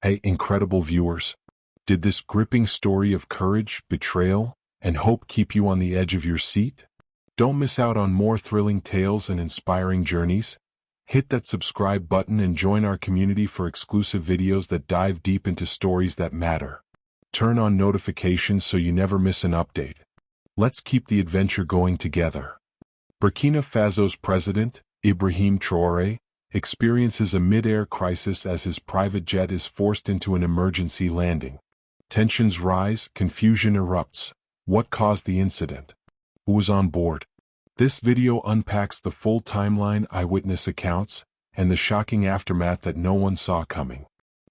Hey, incredible viewers! Did this gripping story of courage, betrayal, and hope keep you on the edge of your seat? Don't miss out on more thrilling tales and inspiring journeys. Hit that subscribe button and join our community for exclusive videos that dive deep into stories that matter. Turn on notifications so you never miss an update. Let's keep the adventure going together. Burkina Faso's president, Ibrahim Traore, experiences a mid-air crisis as his private jet is forced into an emergency landing. Tensions rise, confusion erupts. What caused the incident? Who was on board? This video unpacks the full timeline, eyewitness accounts, and the shocking aftermath that no one saw coming.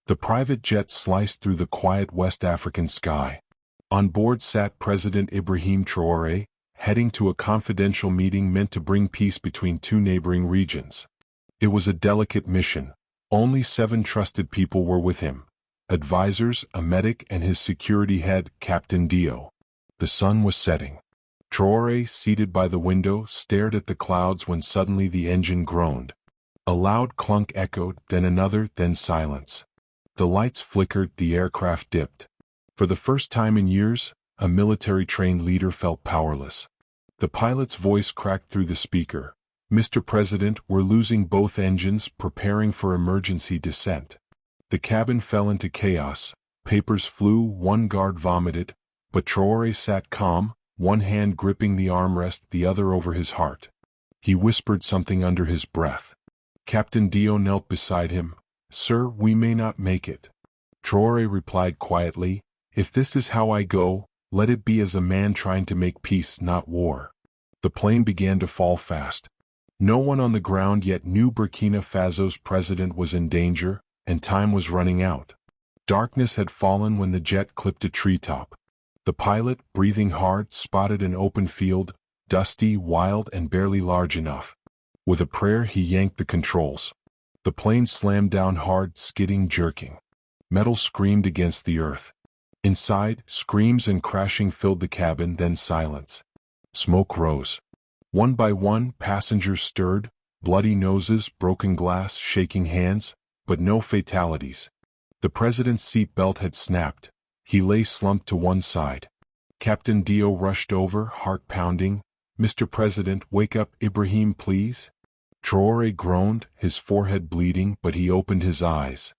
The private jet sliced through the quiet West African sky. On board sat President Ibrahim Traore, heading to a confidential meeting meant to bring peace between two neighboring regions. It was a delicate mission. Only 7 trusted people were with him: advisors, a medic, and his security head, Captain Dio. The sun was setting. Traore, seated by the window, stared at the clouds when suddenly the engine groaned. A loud clunk echoed, then another, then silence. The lights flickered, the aircraft dipped. For the first time in years, a military-trained leader felt powerless. The pilot's voice cracked through the speaker. "Mr. President, we're losing both engines, preparing for emergency descent." The cabin fell into chaos. Papers flew, one guard vomited, but Traore sat calm, one hand gripping the armrest, the other over his heart. He whispered something under his breath. Captain Dio knelt beside him. "Sir, we may not make it." Traore replied quietly, "If this is how I go, let it be as a man trying to make peace, not war." The plane began to fall fast. No one on the ground yet knew Burkina Faso's president was in danger, and time was running out. Darkness had fallen when the jet clipped a treetop. The pilot, breathing hard, spotted an open field, dusty, wild, and barely large enough. With a prayer, he yanked the controls. The plane slammed down hard, skidding, jerking. Metal screamed against the earth. Inside, screams and crashing filled the cabin, then silence. Smoke rose. One by one, passengers stirred, bloody noses, broken glass, shaking hands, but no fatalities. The president's seat belt had snapped. He lay slumped to one side. Captain Dio rushed over, heart pounding. "Mr. President, wake up, Ibrahim, please." Traore groaned, his forehead bleeding, but he opened his eyes.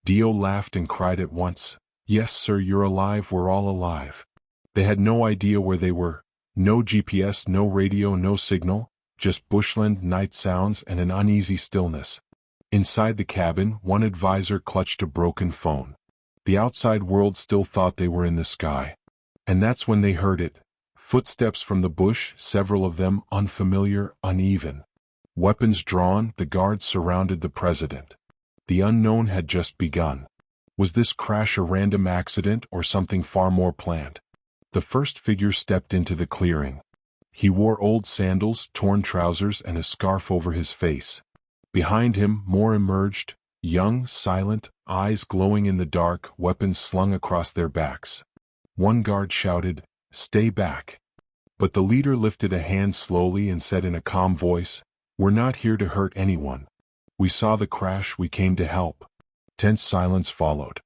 Dio laughed and cried at once. "Yes, sir, you're alive, we're all alive." They had no idea where they were. No GPS, no radio, no signal, just bushland, night sounds, and an uneasy stillness. Inside the cabin, one advisor clutched a broken phone. The outside world still thought they were in the sky. And that's when they heard it. Footsteps from the bush, several of them, unfamiliar, uneven. Weapons drawn, the guards surrounded the president. The unknown had just begun. Was this crash a random accident or something far more planned? The first figure stepped into the clearing. He wore old sandals, torn trousers, and a scarf over his face. Behind him, more emerged, young, silent, eyes glowing in the dark, weapons slung across their backs. One guard shouted, "Stay back." But the leader lifted a hand slowly and said in a calm voice, "We're not here to hurt anyone. We saw the crash, we came to help." Tense silence followed.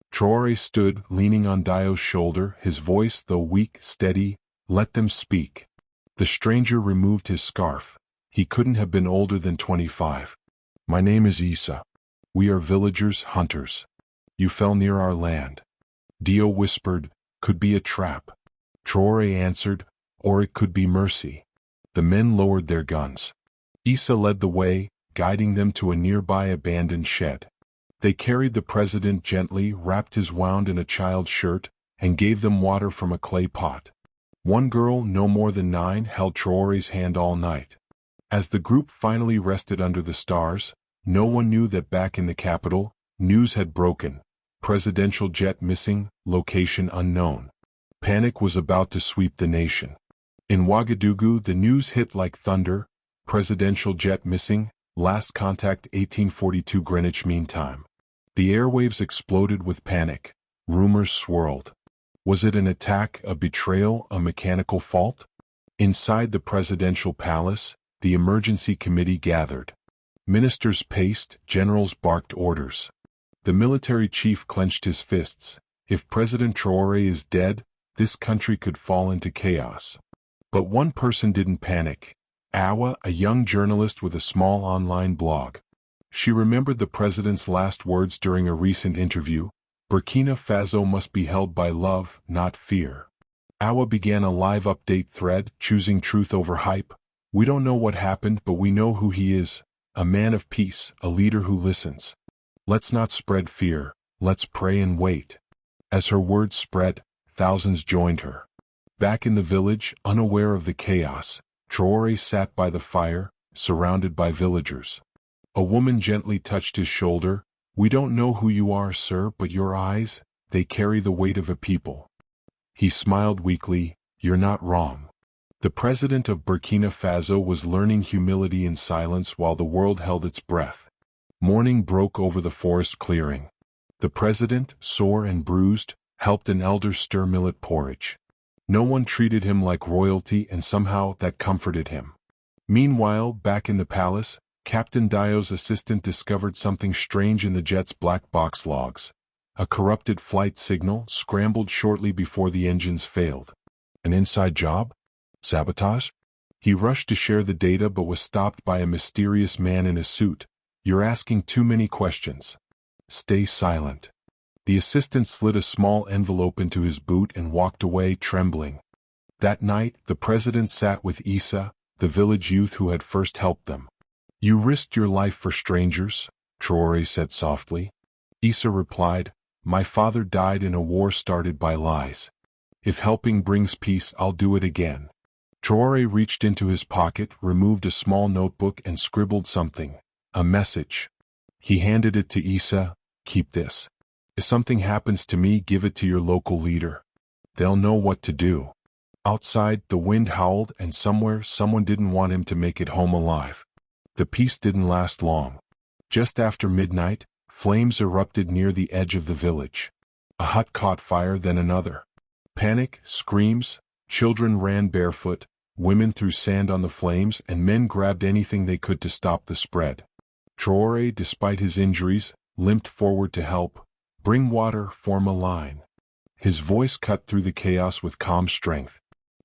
Traore stood, leaning on Dio's shoulder, his voice, though weak, steady. "Let them speak." The stranger removed his scarf. He couldn't have been older than 25. "My name is Issa. We are villagers, hunters. You fell near our land." Dio whispered, "Could be a trap." Traore answered, "Or it could be mercy." The men lowered their guns. Issa led the way, guiding them to a nearby abandoned shed. They carried the president gently, wrapped his wound in a child's shirt, and gave them water from a clay pot. One girl, no more than 9, held Traore's hand all night. As the group finally rested under the stars, no one knew that back in the capital, news had broken. Presidential jet missing, location unknown. Panic was about to sweep the nation. In Ouagadougou, the news hit like thunder. Presidential jet missing, last contact 1842 Greenwich Mean Time. The airwaves exploded with panic. Rumors swirled. Was it an attack, a betrayal, a mechanical fault? Inside the presidential palace, the emergency committee gathered. Ministers paced, generals barked orders. The military chief clenched his fists. If President Traore is dead, this country could fall into chaos. But one person didn't panic. Awa, a young journalist with a small online blog. She remembered the president's last words during a recent interview: Burkina Faso must be held by love, not fear. Awa began a live update thread, choosing truth over hype. We don't know what happened, but we know who he is. A man of peace, a leader who listens. Let's not spread fear, let's pray and wait. As her words spread, thousands joined her. Back in the village, unaware of the chaos, Traore sat by the fire, surrounded by villagers. A woman gently touched his shoulder. We don't know who you are, sir, but your eyes, they carry the weight of a people. He smiled weakly. You're not wrong. The president of Burkina Faso was learning humility in silence while the world held its breath. Morning broke over the forest clearing. The president, sore and bruised, helped an elder stir millet porridge. No one treated him like royalty, and somehow that comforted him. Meanwhile, back in the palace, Captain Dio's assistant discovered something strange in the jet's black box logs. A corrupted flight signal scrambled shortly before the engines failed. An inside job? Sabotage? He rushed to share the data but was stopped by a mysterious man in a suit. You're asking too many questions. Stay silent. The assistant slid a small envelope into his boot and walked away, trembling. That night, the president sat with Issa, the village youth who had first helped them. You risked your life for strangers, Traore said softly. Issa replied, My father died in a war started by lies. If helping brings peace, I'll do it again. Traore reached into his pocket, removed a small notebook and scribbled something. A message. He handed it to Issa. Keep this. If something happens to me, give it to your local leader. They'll know what to do. Outside, the wind howled, and somewhere, someone didn't want him to make it home alive. The peace didn't last long. Just after midnight, flames erupted near the edge of the village. A hut caught fire, then another. Panic, screams, children ran barefoot, women threw sand on the flames, and men grabbed anything they could to stop the spread. Traore, despite his injuries, limped forward to help. Bring water, form a line. His voice cut through the chaos with calm strength.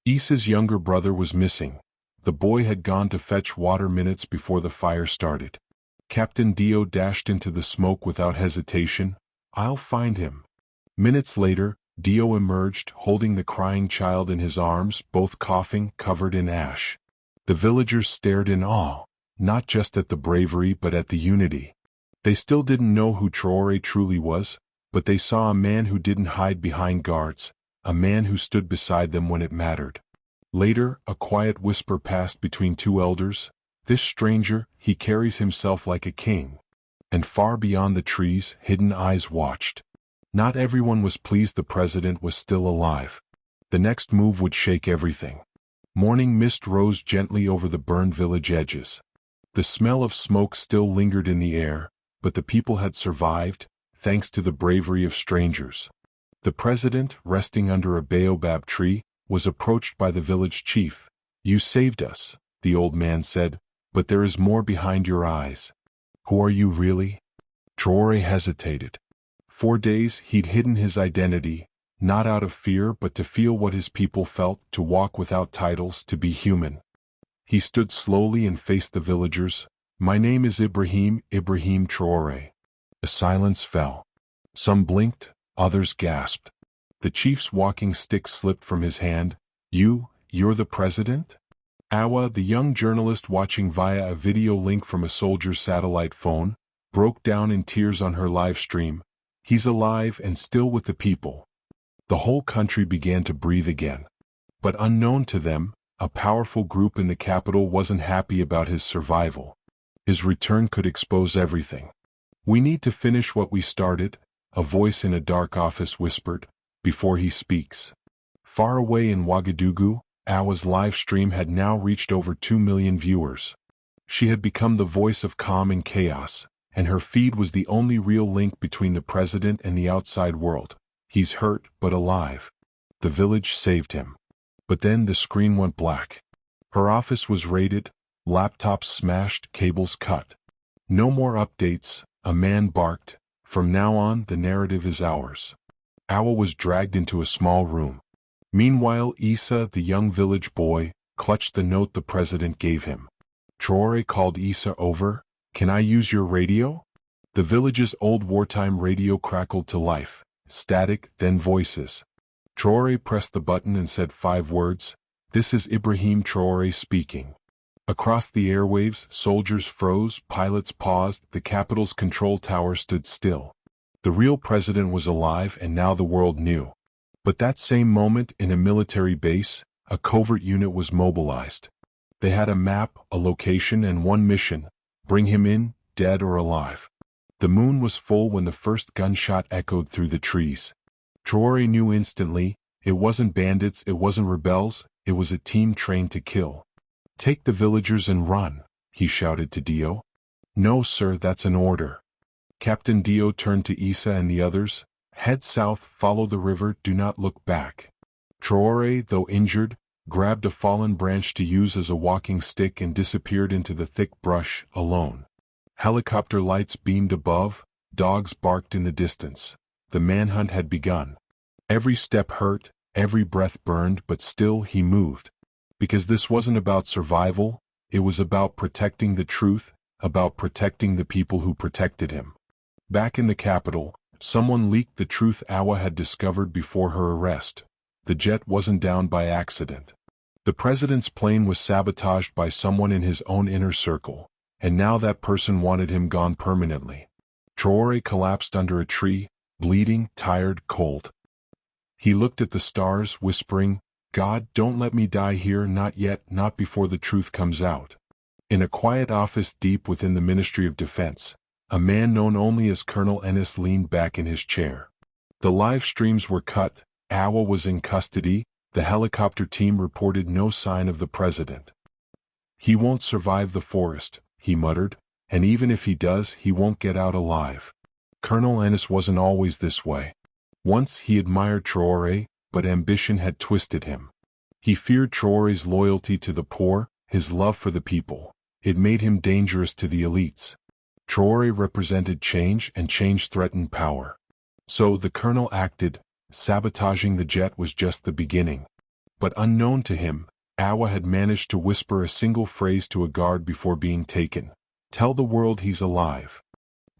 Issa's younger brother was missing. The boy had gone to fetch water minutes before the fire started. Captain Dio dashed into the smoke without hesitation. I'll find him. Minutes later, Dio emerged, holding the crying child in his arms, both coughing, covered in ash. The villagers stared in awe, not just at the bravery but at the unity. They still didn't know who Traore truly was, but they saw a man who didn't hide behind guards, a man who stood beside them when it mattered. Later, a quiet whisper passed between two elders. This stranger, he carries himself like a king. And far beyond the trees, hidden eyes watched. Not everyone was pleased the president was still alive. The next move would shake everything. Morning mist rose gently over the burned village edges. The smell of smoke still lingered in the air, but the people had survived, thanks to the bravery of strangers. The president, resting under a baobab tree, was approached by the village chief. You saved us, the old man said, but there is more behind your eyes. Who are you really? Traore hesitated. 4 days he'd hidden his identity, not out of fear but to feel what his people felt, to walk without titles, to be human. He stood slowly and faced the villagers. My name is Ibrahim Traore. A silence fell. Some blinked, others gasped. The chief's walking stick slipped from his hand. You're the president? Awa, the young journalist watching via a video link from a soldier's satellite phone, broke down in tears on her live stream. He's alive and still with the people. The whole country began to breathe again. But unknown to them, a powerful group in the capital wasn't happy about his survival. His return could expose everything. We need to finish what we started, a voice in a dark office whispered, before he speaks. Far away in Ouagadougou, Awa's live stream had now reached over 2 million viewers. She had become the voice of calm in chaos, and her feed was the only real link between the president and the outside world. He's hurt, but alive. The village saved him. But then the screen went black. Her office was raided, laptops smashed, cables cut. No more updates, a man barked. From now on, the narrative is ours. Awa was dragged into a small room. Meanwhile, Issa, the young village boy, clutched the note the president gave him. Traore called Issa over. "Can I use your radio?" The village's old wartime radio crackled to life. Static, then voices. Traore pressed the button and said 5 words. "This is Ibrahim Traore speaking." Across the airwaves, soldiers froze, pilots paused, the capital's control tower stood still. The real president was alive, and now the world knew. But that same moment, in a military base, a covert unit was mobilized. They had a map, a location, and one mission: bring him in, dead or alive. The moon was full when the first gunshot echoed through the trees. Traore knew instantly, it wasn't bandits, it wasn't rebels, it was a team trained to kill. "Take the villagers and run," he shouted to Dio. "No, sir, that's an order." Captain Dio turned to Issa and the others. "Head south, follow the river, do not look back." Traore, though injured, grabbed a fallen branch to use as a walking stick and disappeared into the thick brush, alone. Helicopter lights beamed above, dogs barked in the distance. The manhunt had begun. Every step hurt, every breath burned, but still he moved. Because this wasn't about survival, it was about protecting the truth, about protecting the people who protected him. Back in the capital, someone leaked the truth Awa had discovered before her arrest. The jet wasn't down by accident. The president's plane was sabotaged by someone in his own inner circle, and now that person wanted him gone permanently. Traore collapsed under a tree, bleeding, tired, cold. He looked at the stars, whispering, "God, don't let me die here, not yet, not before the truth comes out." In a quiet office deep within the Ministry of Defense, a man known only as Colonel Ennis leaned back in his chair. The live streams were cut. Awa was in custody. The helicopter team reported no sign of the president. "He won't survive the forest," he muttered, "and even if he does, he won't get out alive." Colonel Ennis wasn't always this way. Once he admired Traore, but ambition had twisted him. He feared Traore's loyalty to the poor, his love for the people. It made him dangerous to the elites. Traore represented change, and change threatened power. So the colonel acted. Sabotaging the jet was just the beginning. But unknown to him, Awa had managed to whisper a single phrase to a guard before being taken. "Tell the world he's alive."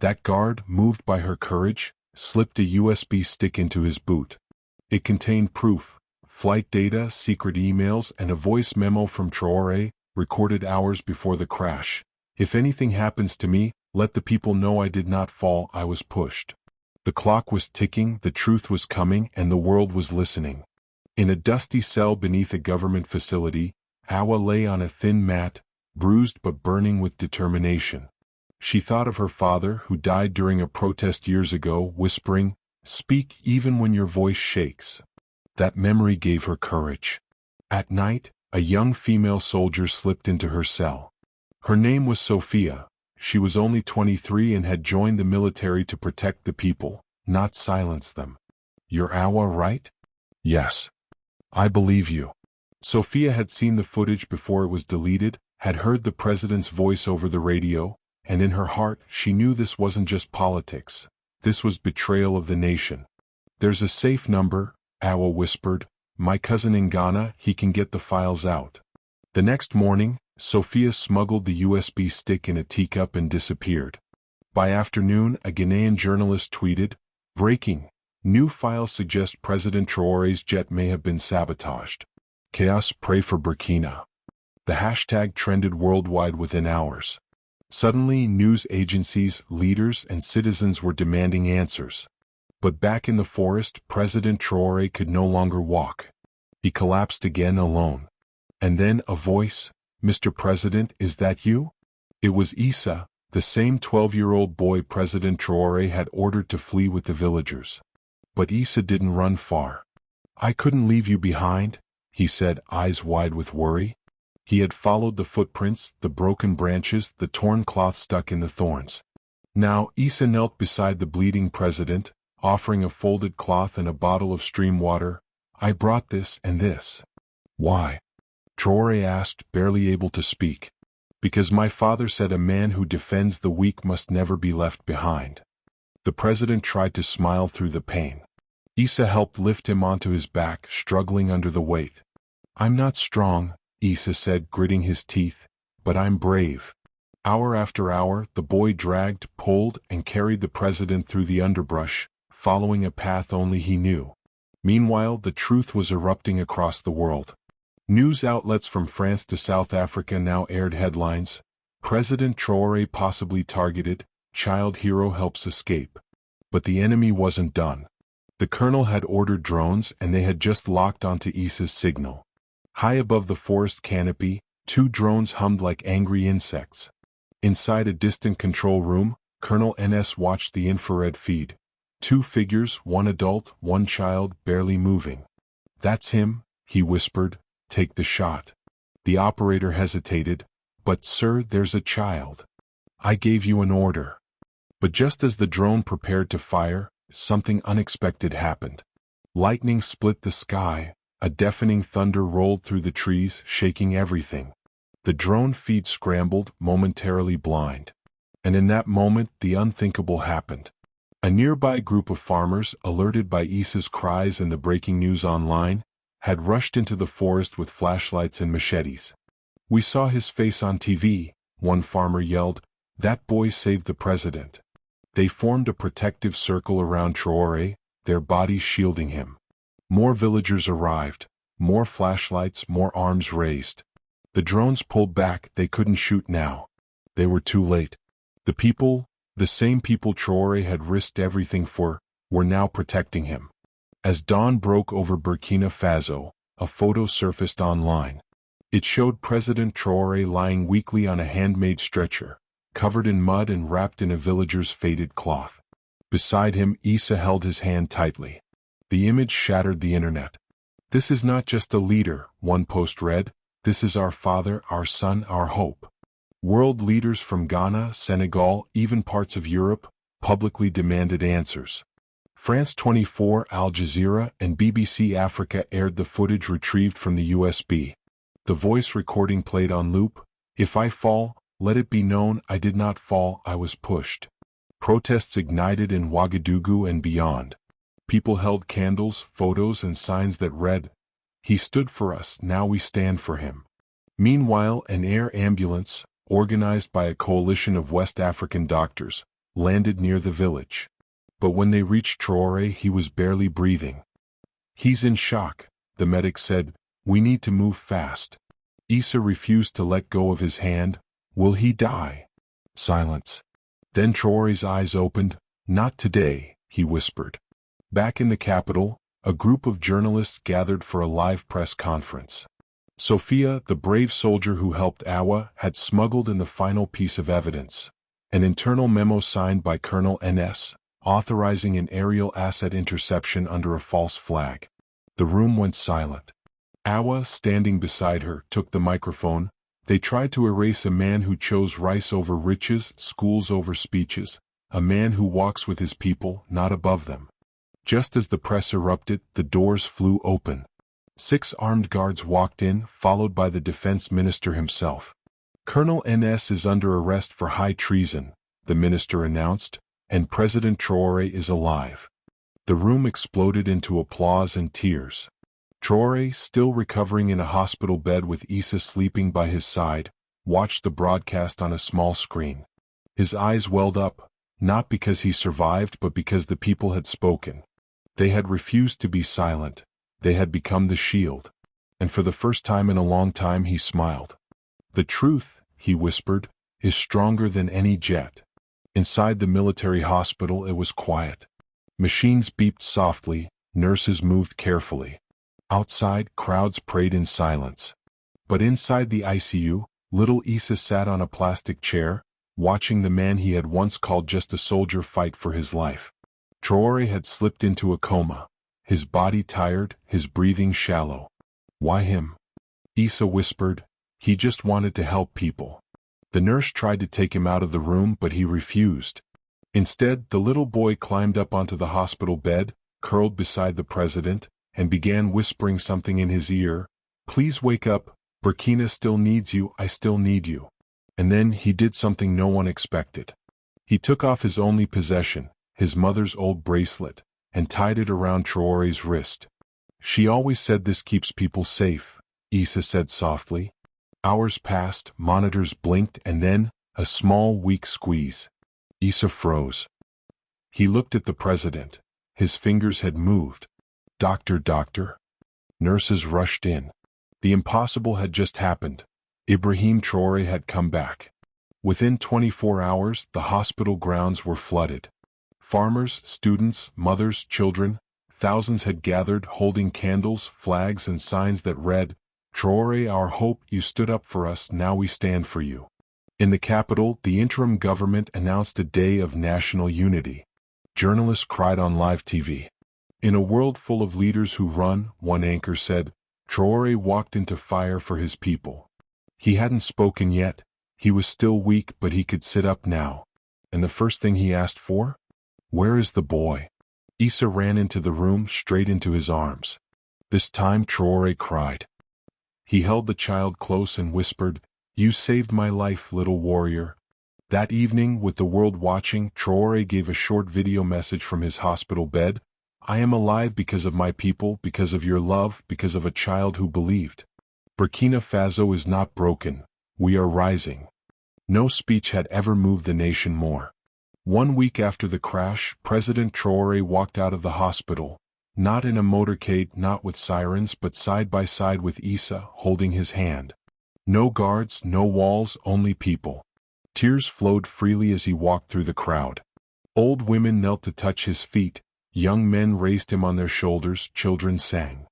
That guard, moved by her courage, slipped a USB stick into his boot. It contained proof, flight data, secret emails, and a voice memo from Traore, recorded hours before the crash. "If anything happens to me, let the people know I did not fall, I was pushed." The clock was ticking, the truth was coming, and the world was listening. In a dusty cell beneath a government facility, Awa lay on a thin mat, bruised but burning with determination. She thought of her father, who died during a protest years ago, whispering, "Speak even when your voice shakes." That memory gave her courage. At night, a young female soldier slipped into her cell. Her name was Sophia. She was only 23 and had joined the military to protect the people, not silence them. "You're Awa, right?" "Yes. I believe you." Sophia had seen the footage before it was deleted, had heard the president's voice over the radio, and in her heart she knew this wasn't just politics. This was betrayal of the nation. "There's a safe number," Awa whispered. "My cousin in Ghana, he can get the files out." The next morning, Sophia smuggled the USB stick in a teacup and disappeared. By afternoon, a Ghanaian journalist tweeted, "Breaking. New files suggest President Traore's jet may have been sabotaged. Chaos, pray for Burkina." The hashtag trended worldwide within hours. Suddenly, news agencies, leaders, and citizens were demanding answers. But back in the forest, President Traore could no longer walk. He collapsed again alone. And then a voice, "Mr. President, is that you?" It was Issa, the same 12-year-old boy President Traore had ordered to flee with the villagers. But Issa didn't run far. "I couldn't leave you behind," he said, eyes wide with worry. He had followed the footprints, the broken branches, the torn cloth stuck in the thorns. Now Issa knelt beside the bleeding president, offering a folded cloth and a bottle of stream water. "I brought this and this." "Why?" Traore asked, barely able to speak. "Because my father said a man who defends the weak must never be left behind." The president tried to smile through the pain. Issa helped lift him onto his back, struggling under the weight. "I'm not strong," Issa said, gritting his teeth, "but I'm brave." Hour after hour, the boy dragged, pulled, and carried the president through the underbrush, following a path only he knew. Meanwhile, the truth was erupting across the world. News outlets from France to South Africa now aired headlines: "President Traore possibly targeted, child hero helps escape." But the enemy wasn't done. The colonel had ordered drones, and they had just locked onto Issa's signal. High above the forest canopy, 2 drones hummed like angry insects. Inside a distant control room, Colonel NS watched the infrared feed. 2 figures, 1 adult, 1 child, barely moving. "That's him," he whispered. "Take the shot." The operator hesitated. "But sir, there's a child." "I gave you an order." But just as the drone prepared to fire, something unexpected happened. Lightning split the sky, a deafening thunder rolled through the trees, shaking everything. The drone feed scrambled, momentarily blind. And in that moment, the unthinkable happened. A nearby group of farmers, alerted by Issa's cries and the breaking news online, had rushed into the forest with flashlights and machetes. "We saw his face on TV," one farmer yelled. "That boy saved the president." They formed a protective circle around Traore, their bodies shielding him. More villagers arrived, more flashlights, more arms raised. The drones pulled back. They couldn't shoot now. They were too late. The people, the same people Traore had risked everything for, were now protecting him. As dawn broke over Burkina Faso, a photo surfaced online. It showed President Traore lying weakly on a handmade stretcher, covered in mud and wrapped in a villager's faded cloth. Beside him, Issa held his hand tightly. The image shattered the internet. "This is not just a leader," one post read. "This is our father, our son, our hope." World leaders from Ghana, Senegal, even parts of Europe, publicly demanded answers. France 24, Al Jazeera, and BBC Africa aired the footage retrieved from the USB. The voice recording played on loop. "If I fall, let it be known I did not fall, I was pushed." Protests ignited in Ouagadougou and beyond. People held candles, photos, and signs that read, "He stood for us, now we stand for him." Meanwhile, an air ambulance, organized by a coalition of West African doctors, landed near the village. But when they reached Traore, he was barely breathing. "He's in shock," the medic said. "We need to move fast." Issa refused to let go of his hand. "Will he die?" Silence. Then Traore's eyes opened. "Not today," he whispered. Back in the capital, a group of journalists gathered for a live press conference. Sophia, the brave soldier who helped Awa, had smuggled in the final piece of evidence. An internal memo signed by Colonel NS, authorizing an aerial asset interception under a false flag. The room went silent. Awa, standing beside her, took the microphone. "They tried to erase a man who chose rice over riches, schools over speeches, a man who walks with his people, not above them." Just as the press erupted, the doors flew open. 6 armed guards walked in, followed by the defense minister himself. "Colonel NS is under arrest for high treason," the minister announced, "and President Traore is alive." The room exploded into applause and tears. Traore, still recovering in a hospital bed with Issa sleeping by his side, watched the broadcast on a small screen. His eyes welled up, not because he survived but because the people had spoken. They had refused to be silent. They had become the shield. And for the first time in a long time he smiled. "The truth," he whispered, "is stronger than any jet." Inside the military hospital it was quiet. Machines beeped softly, nurses moved carefully. Outside, crowds prayed in silence. But inside the ICU, little Issa sat on a plastic chair, watching the man he had once called just a soldier fight for his life. Traore had slipped into a coma, his body tired, his breathing shallow. "Why him?" Issa whispered. "He just wanted to help people." The nurse tried to take him out of the room, but he refused. Instead, the little boy climbed up onto the hospital bed, curled beside the president, and began whispering something in his ear. "Please wake up, Burkina still needs you, I still need you." And then he did something no one expected. He took off his only possession, his mother's old bracelet, and tied it around Traore's wrist. She always said this keeps people safe, Issa said softly. Hours passed, monitors blinked, and then, a small, weak squeeze. Issa froze. He looked at the president. His fingers had moved. Doctor. Nurses rushed in. The impossible had just happened. Ibrahim Traore had come back. Within 24 hours, the hospital grounds were flooded. Farmers, students, mothers, children, thousands had gathered, holding candles, flags, and signs that read, "Traore, our hope, you stood up for us, now we stand for you." In the capital, the interim government announced a day of national unity. Journalists cried on live TV. In a world full of leaders who run, one anchor said, Traore walked into fire for his people. He hadn't spoken yet. He was still weak, but he could sit up now. And the first thing he asked for? Where is the boy? Issa ran into the room, straight into his arms. This time Traore cried. He held the child close and whispered, "You saved my life, little warrior." That evening, with the world watching, Traore gave a short video message from his hospital bed. "I am alive because of my people, because of your love, because of a child who believed. Burkina Faso is not broken. We are rising." No speech had ever moved the nation more. 1 week after the crash, President Traore walked out of the hospital, not in a motorcade, not with sirens, but side by side with Issa, holding his hand. No guards, no walls, only people. Tears flowed freely as he walked through the crowd. Old women knelt to touch his feet, young men raised him on their shoulders, children sang.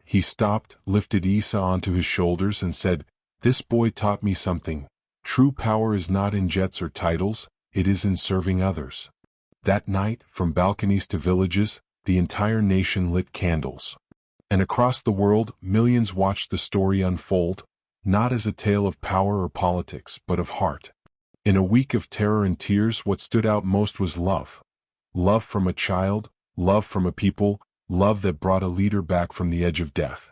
He stopped, lifted Issa onto his shoulders and said, "This boy taught me something. True power is not in jets or titles, it is in serving others." That night, from balconies to villages, the entire nation lit candles. And across the world, millions watched the story unfold, not as a tale of power or politics, but of heart. In a week of terror and tears, what stood out most was love. Love from a child, love from a people, love that brought a leader back from the edge of death.